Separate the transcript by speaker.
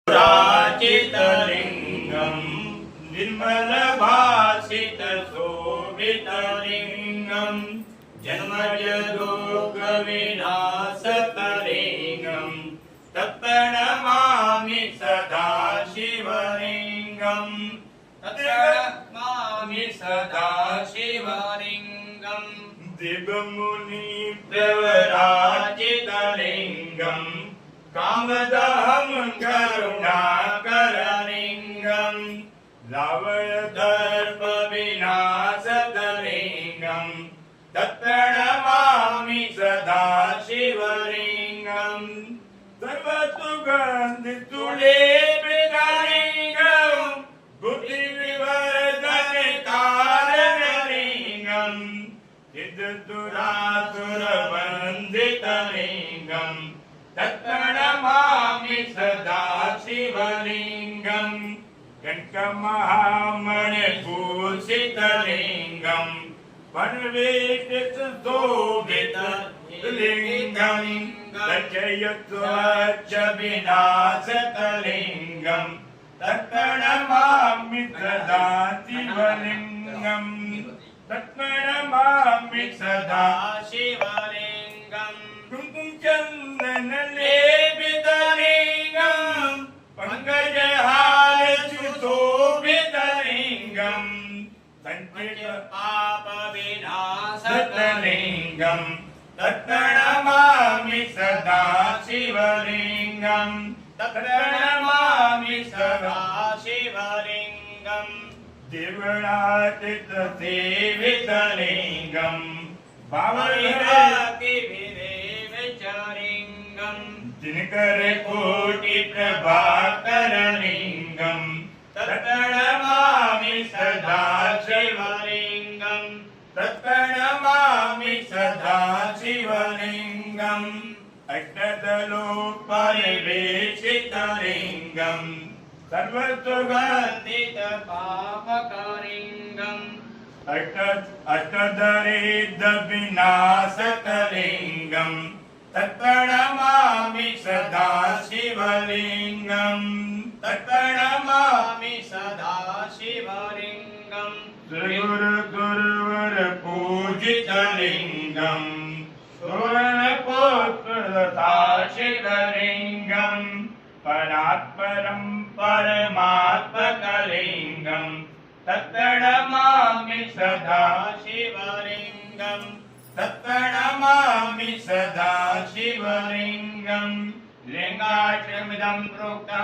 Speaker 1: राचितलिङ्गं निर्मलभासितशोभितलिङ्गं जन्मजदुःखविनाशतलिङ्गं तत्प्रणमामि सदा शिवलिङ्गं तत्प्रणमामि सदा शिवलिङ्गं दिव्यमुनि प्रवराजितलिङ्गं कामदहं करुणाकरलिङ्गं रावणदर्पविनाशतलिङ्गं तत्प्रणमामि सदा शिवलिङ्गं सर्वसुगन्धितुलेपितलिङ्गं बुद्धिविवर्धनकारणलिङ्गं सिद्धसुरासुरवन्दितलिङ्गं तत्प्रणमामि सदा शिवलिङ्गं कनकमहामणिभूषितलिङ्गं परवेष्टितशोभितलिङ्गं तच्चयत्वच्चविनाशतलिङ्गं तत्प्रणमामि सदा शिवलिङ्गं तत्प्रणमामि सदा शिवलिङ्गं कुङ्कुमचन्दनलेपितलिङ्गं पङ्कजहारसुशोभितलिङ्गं सञ्चितपापविनाशतलिङ्गं तत्प्रणमामि सदा शिवलिङ्गं तत्प्रणमामि सदा शिवलिङ्गं दिव्यातीतसेवितलिङ्गं भावविराकिविरेवचलिङ्गं दिनकरकोटिप्रभाकरलिङ्गं तत्प्रणमामि सदा शिवलिङ्गं तत्प्रणमामि सदा शिवलिङ्गं अष्टदलोपरिवेशितलिङ्गं सर्वसुगन्धितपापकलिङ्गं अष्टदरिद्रविनाशकलिङ्गं तत्प्रणमामि सदा शिवलिङ्गं तत्प्रणमामि सदा शिवलिङ्गं गुरुवरपूजितलिङ्गं सुवर्णपुत्रदाशितलिङ्गं परात्परं परमात्मकलिङ्गं तत्प्रणमामि सदा शिवलिङ्गं तत्प्रणमामि सदा शिवलिङ्गं लिङ्गाश्रमिदं प्रोक्तम्